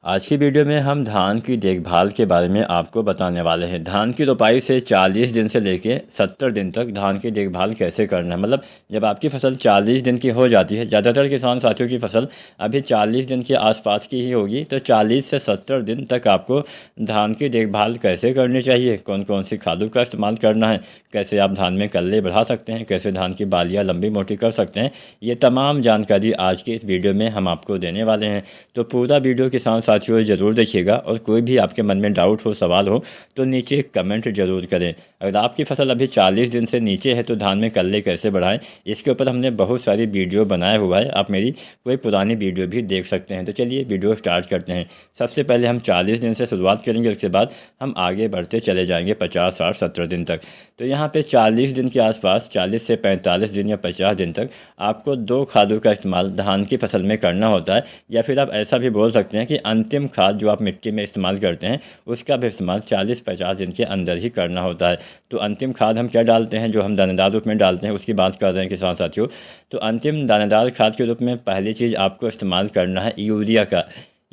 आज की वीडियो में हम धान की देखभाल के बारे में आपको बताने वाले हैं। धान की रोपाई से 40 दिन से लेके 70 दिन तक धान की देखभाल कैसे करना है। मतलब जब आपकी फसल 40 दिन की हो जाती है, ज़्यादातर किसान साथियों की फसल अभी 40 दिन के आसपास की ही होगी, तो 40 से 70 दिन तक आपको धान की देखभाल कैसे करनी चाहिए, कौन कौन सी खादों का इस्तेमाल करना है, कैसे आप धान में कल्ले बढ़ा सकते हैं, कैसे धान की बालियाँ लंबी मोटी कर सकते हैं, ये तमाम जानकारी आज की इस वीडियो में हम आपको देने वाले हैं। तो पूरा वीडियो किसान साथियों ज़रूर देखिएगा और कोई भी आपके मन में डाउट हो, सवाल हो तो नीचे कमेंट ज़रूर करें। अगर आपकी फसल अभी 40 दिन से नीचे है तो धान में कल्ले कैसे बढ़ाएं, इसके ऊपर हमने बहुत सारी वीडियो बनाया हुआ है। आप मेरी कोई पुरानी वीडियो भी देख सकते हैं। तो चलिए वीडियो स्टार्ट करते हैं। सबसे पहले हम 40 दिन से शुरुआत करेंगे, उसके बाद हम आगे बढ़ते चले जाएंगे 50, 60, 70 दिन तक। तो यहाँ पे 40 दिन के आसपास, 40 से 45 दिन या 50 दिन तक आपको 2 खादों का इस्तेमाल धान की फसल में करना होता है, या फिर आप ऐसा भी बोल सकते हैं कि अंतिम खाद जो आप मिट्टी में इस्तेमाल करते हैं उसका भी इस्तेमाल 40-50 दिन के अंदर ही करना होता है। तो अंतिम खाद हम क्या डालते हैं, जो हम दानेदार रूप में डालते हैं, उसकी बात कर रहे हैं किसान साथियों। तो अंतिम दानेदार खाद के रूप में पहली चीज़ आपको इस्तेमाल करना है यूरिया का।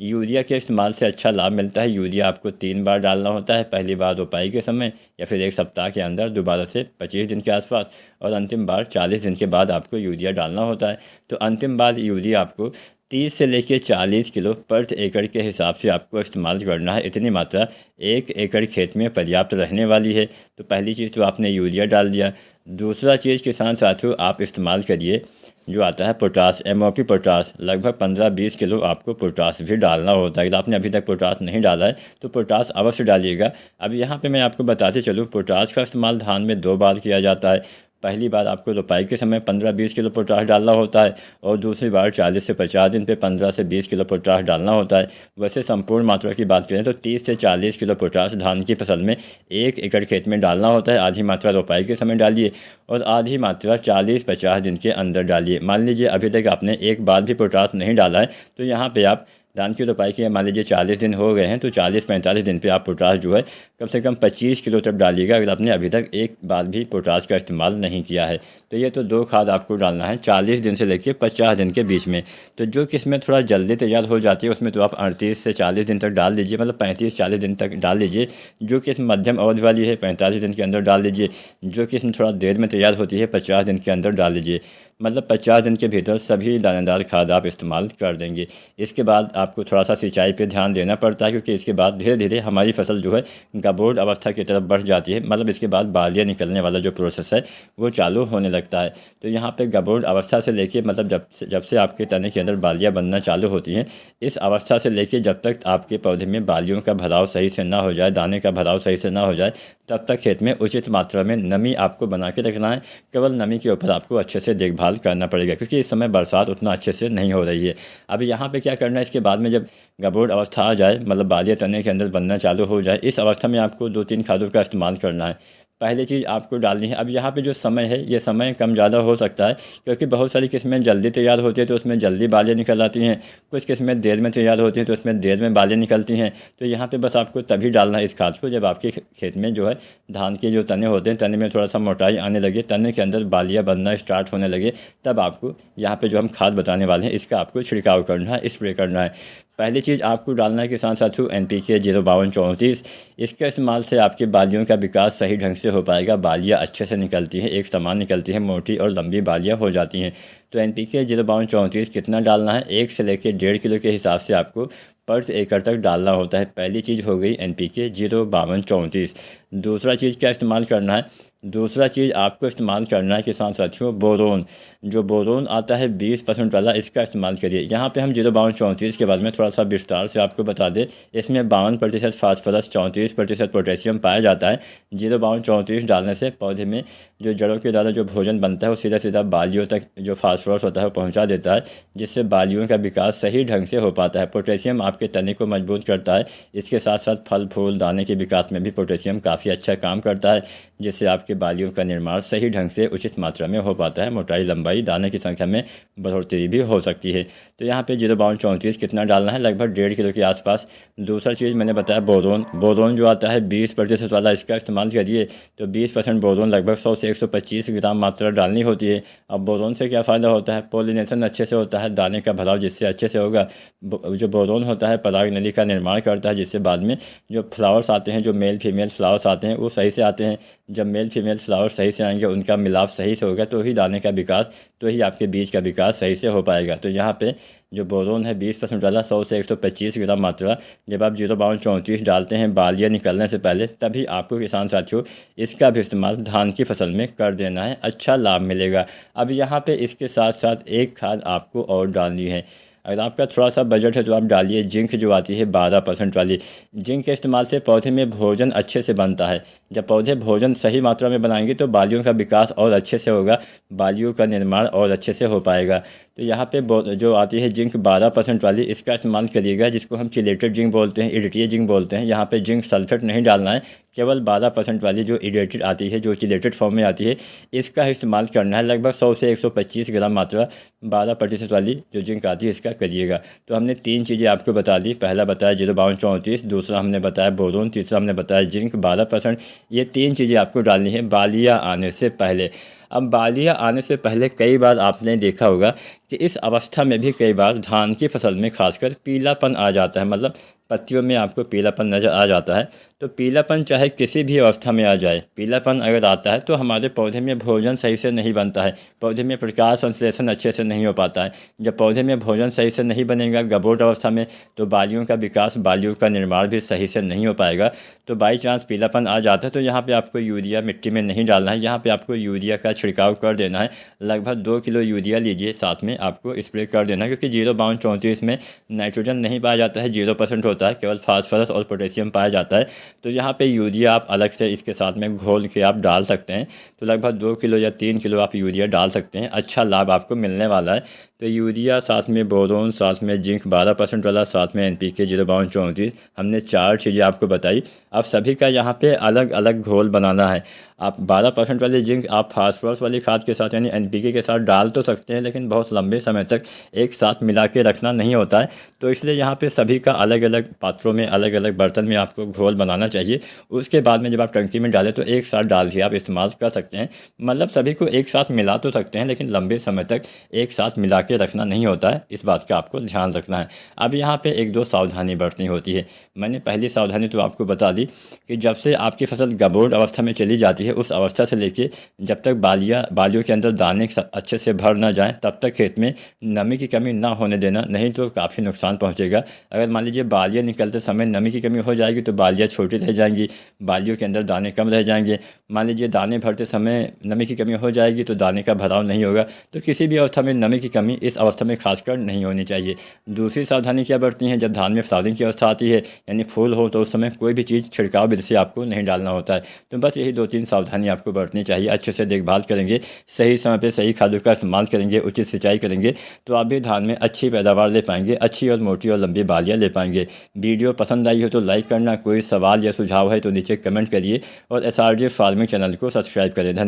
यूरिया के इस्तेमाल से अच्छा लाभ मिलता है। यूरिया आपको 3 बार डालना होता है, पहली बार रोपाई के समय या फिर 1 सप्ताह के अंदर, दोबारा से 25 दिन के आसपास, और अंतिम बार 40 दिन के बाद आपको यूरिया डालना होता है। तो अंतिम बार यूरिया आपको 30 से लेकर 40 किलो प्रति एकड़ के हिसाब से आपको इस्तेमाल करना है। इतनी मात्रा 1 एकड़ खेत में पर्याप्त रहने वाली है। तो पहली चीज़ तो आपने यूरिया डाल दिया। दूसरा चीज़ किसान साथियों आप इस्तेमाल करिए जो आता है पोटास, MOP पोटास। लगभग 15-20 किलो आपको पोटास भी डालना होता है। अगर आपने अभी तक पोटास नहीं डाला है तो पोटास अवश्य डालिएगा। अब यहाँ पे मैं आपको बताते चलूँ, पोटास का इस्तेमाल धान में 2 बार किया जाता है। पहली बार आपको रोपाई के समय 15-20 किलो पोटास डालना होता है, और दूसरी बार 40 से 50 दिन पे 15 से 20 किलो पोटास डालना होता है। वैसे संपूर्ण मात्रा की बात करें तो 30 से 40 किलो पोटास धान की फसल में 1 एकड़ खेत में डालना होता है। आधी मात्रा रोपाई के समय डालिए और आधी मात्रा 40-50 दिन के अंदर डालिए। मान लीजिए अभी तक आपने एक बार भी पोटास नहीं डाला है, तो यहाँ पर आप धान की रोपाई के मान लीजिए 40 दिन हो गए हैं, तो 40-45 दिन पे आप पोटास जो है कम से कम 25 किलो तक डालिएगा, अगर आपने अभी तक एक बार भी पोटास का इस्तेमाल नहीं किया है। तो ये तो 2 खाद आपको डालना है 40 दिन से लेकर 50 दिन के बीच में। तो जो किस्में थोड़ा जल्दी तैयार हो जाती है उसमें तो आप 38 से 40 दिन तक डाल लीजिए, मतलब 35-40 दिन तक डाल लीजिए। जो किस्म मध्यम अवधि वाली है 45 दिन के अंदर डाल लीजिए। जो किस्म थोड़ा देर में तैयार होती है 50 दिन के अंदर डाल लीजिए। मतलब 50 दिन के भीतर सभी दानेदार खाद आप इस्तेमाल कर देंगे। इसके बाद आपको थोड़ा सा सिंचाई पे ध्यान देना पड़ता है, क्योंकि इसके बाद धीरे धीरे हमारी फसल जो है गबोड़ अवस्था की तरफ बढ़ जाती है। मतलब इसके बाद बालियाँ निकलने वाला जो प्रोसेस है वो चालू होने लगता है। तो यहाँ पे गबोड़ अवस्था से लेके, मतलब जब से आपके तने के अंदर बालियाँ बनना चालू होती हैं, इस अवस्था से लेके जब तक आपके पौधे में बालियों का भराव सही से ना हो जाए, दाने का भराव सही से ना हो जाए, तब तक खेत में उचित मात्रा में नमी आपको बना के रखना है। केवल नमी के ऊपर आपको अच्छे से देखभाल करना पड़ेगा, क्योंकि इस समय बरसात उतना अच्छे से नहीं हो रही है। अब यहाँ पे क्या करना है, इसके बाद में जब गबोड़ अवस्था आ जाए, मतलब बालियाँ तने के अंदर बनना चालू हो जाए, इस अवस्था में आपको 2-3 खादों का इस्तेमाल करना है। पहली चीज़ आपको डालनी है। अब यहाँ पे जो समय है, ये समय कम ज़्यादा हो सकता है, क्योंकि बहुत सारी किस्में जल्दी तैयार होती है तो उसमें जल्दी बालें निकल आती हैं। कुछ किस्में देर में तैयार होती हैं तो उसमें देर में बालें निकलती हैं। तो यहाँ पे बस आपको तभी डालना है इस खाद को जब आपके खेत में जो है धान के जो तने होते हैं, तने में थोड़ा सा मोटाई आने लगे, तने के अंदर बालियाँ बनना स्टार्ट होने लगे, तब आपको यहाँ पर जो हम खाद बताने वाले हैं इसका आपको छिड़काव करना है, स्प्रे करना है। पहली चीज़ आपको डालना है किसान साथियों NPK 05234। इसके इस्तेमाल से आपकी बालियों का विकास सही ढंग से हो पाएगा। बालियाँ अच्छे से निकलती हैं, एक समान निकलती हैं, मोटी और लंबी बालियाँ हो जाती हैं। तो NPK 05234 कितना डालना है, 1 से लेकर 1.5 किलो के हिसाब से आपको प्रति एकड़ तक डालना होता है। पहली चीज़ हो गई NPK 05234। दूसरा चीज़ क्या इस्तेमाल करना है, दूसरा चीज़ आपको इस्तेमाल करना है किसान साथियों बोरोन। जो बोरोन आता है 20% वाला, इसका इस्तेमाल करिए। यहाँ पे हम 05234 के बाद में थोड़ा सा विस्तार से आपको बता दें, इसमें 52% फास्फोरस, 34% पोटेशियम पाया जाता है। 05234 डालने से पौधे में जो जड़ों के द्वारा जो भोजन बनता है वो सीधा सीधा बालियों तक जो फास्फोरस होता है वो पहुँचा देता है, जिससे बालियों का विकास सही ढंग से हो पाता है। पोटेशियम आपके तने को मजबूत करता है। इसके साथ साथ फल फूल दाने के विकास में भी पोटेशियम काफ़ी अच्छा काम करता है, जिससे आपके आपके बालियों का निर्माण सही ढंग से उचित मात्रा में हो पाता है। मोटाई, लंबाई, दाने की संख्या में बढ़ोतरी भी हो सकती है। तो यहाँ पे 0.34 कितना डालना है, लगभग 1.5 किलो के आसपास। दूसरा चीज़ मैंने बताया बोरोन। बोरोन जो आता है 20% वाला, इसका इस्तेमाल करिए। तो 20% बोरोन लगभग 100 से 125 ग्राम मात्रा डालनी होती है। अब बोरोन से क्या फ़ायदा होता है, पोलिनेशन अच्छे से होता है, दाने का भराव जिससे अच्छे से होगा। जो बोरोन होता है पराग नली का निर्माण करता है, जिससे बाद में जो फ्लावर्स आते हैं, जो मेल फीमेल फ्लावर्स आते हैं वो सही से आते हैं। जब मेल फीमेल फ्लावर सही से आएंगे, उनका मिलाप सही से होगा, तो ही दाने का विकास, तो ही आपके बीज का विकास सही से हो पाएगा। तो यहाँ पे जो बोरोन है 20% वाला 100 से 125 ग्राम मात्रा जब आप 0.34 डालते हैं बालियाँ निकलने से पहले, तभी आपको किसान साथियों इसका भी इस्तेमाल धान की फसल में कर देना है, अच्छा लाभ मिलेगा। अब यहाँ पे इसके साथ साथ एक खाद आपको और डालनी है। अगर आपका थोड़ा सा बजट है तो आप डालिए जिंक, जो आती है 12% वाली। जिंक के इस्तेमाल से पौधे में भोजन अच्छे से बनता है। जब पौधे भोजन सही मात्रा में बनाएंगे तो बालियों का विकास और अच्छे से होगा, बालियों का निर्माण और अच्छे से हो पाएगा। तो यहाँ पे जो आती है जिंक 12% वाली, इसका इस्तेमाल करिएगा, जिसको हम चिलेटेड जिंक बोलते हैं, इरिटिए जिंक बोलते हैं। यहाँ पे जिंक सल्फेट नहीं डालना है, केवल 12% वाली जो इरेटेड आती है, जो चिलेटेड फॉर्म में आती है, इसका इस्तेमाल करना है। लगभग 100 से 125 ग्राम मात्रा 12% वाली जो जिंक आती है इसका करिएगा। तो हमने 3 चीज़ें आपको बता दी। पहला बताया 0.34, दूसरा हमने बताया बोरोन, तीसरा हमने बताया जिंक 12%। ये 3 चीज़ें आपको डालनी है बालियाँ आने से पहले। अब बालियाँ आने से पहले कई बार आपने देखा होगा कि इस अवस्था में भी कई बार धान की फसल में खासकर पीलापन आ जाता है, मतलब पत्तियों में आपको पीलापन नज़र आ जाता है। तो पीलापन चाहे किसी भी अवस्था में आ जाए, पीलापन अगर आता है तो हमारे पौधे में भोजन सही से नहीं बनता है, पौधे में प्रकाश संश्लेषण अच्छे से नहीं हो पाता है। जब पौधे में भोजन सही से नहीं बनेगा गबोट अवस्था में, तो बालियों का विकास, बालियों का निर्माण भी सही से नहीं हो पाएगा। तो बाई चांस पीलापन आ जाता है तो यहाँ पर आपको यूरिया मिट्टी में नहीं डालना है, यहाँ पर आपको यूरिया का छिड़काव कर देना है। लगभग 2 किलो यूरिया लीजिए, साथ में आपको स्प्रे कर देना है, क्योंकि 0.34 में नाइट्रोजन नहीं पाया जाता है, 0% होता है, केवल फास्फोरस और पोटेशियम पाया जाता है। तो यहाँ पे यूरिया आप अलग से इसके साथ में घोल के आप डाल सकते हैं। तो लगभग 2 किलो या 3 किलो आप यूरिया डाल सकते हैं, अच्छा लाभ आपको मिलने वाला है। तो यूरिया, साथ में बोरोन, साथ में जिंक 12% वाला, साथ में NPK 0.34, हमने 4 चीज़ें आपको बताई। अब सभी का यहाँ पे अलग अलग घोल बनाना है। आप 12% वाली जिंक आप फास्फोरस वाली खाद के साथ यानी NPK के साथ डाल तो सकते हैं, लेकिन बहुत लंबे समय तक एक साथ मिला के रखना नहीं होता है। तो इसलिए यहाँ पे सभी का अलग अलग पात्रों में, अलग अलग बर्तन में आपको घोल बनाना चाहिए। उसके बाद में जब आप टंकी में डालें तो एक साथ डाल के आप इस्तेमाल कर सकते हैं। मतलब सभी को एक साथ मिला तो सकते हैं, लेकिन लंबे समय तक एक साथ मिला के रखना नहीं होता है, इस बात का आपको ध्यान रखना है। अब यहाँ पे 1-2 सावधानी बरतनी होती है। मैंने पहली सावधानी तो आपको बता दी कि जब से आपकी फसल गबोट अवस्था में चली जाती है, उस अवस्था से लेके जब तक बालियों के अंदर दाने अच्छे से भर ना जाएं, तब तक खेत में नमी की कमी ना होने देना, नहीं तो काफ़ी नुकसान पहुंचेगा। अगर मान लीजिए बालियाँ निकलते समय नमी की कमी हो जाएगी तो बालियाँ छोटी रह जाएंगी, बालियों के अंदर दाने कम रह जाएंगे। मान लीजिए दाने भरते समय नमी की कमी हो जाएगी तो दाने का भराव नहीं होगा। तो किसी भी अवस्था में नमी की कमी इस अवस्था में खासकर नहीं होनी चाहिए। दूसरी सावधानी क्या बरतनी है, जब धान में फ्लावरिंग की अवस्था आती है यानी फूल हो, तो उस समय कोई भी चीज़ छिड़काव विधि से आपको नहीं डालना होता है। तो बस यही 2-3 सावधानी आपको बरतनी चाहिए। अच्छे से देखभाल करेंगे, सही समय पे सही खादों का इस्तेमाल करेंगे, उचित सिंचाई करेंगे, तो आप भी धान में अच्छी पैदावार ले पाएंगे, अच्छी और मोटी और लंबी बालियाँ ले पाएंगे। वीडियो पसंद आई हो तो लाइक करना, कोई सवाल या सुझाव है तो नीचे कमेंट करिए और SRJ फार्मिंग चैनल को सब्सक्राइब करें।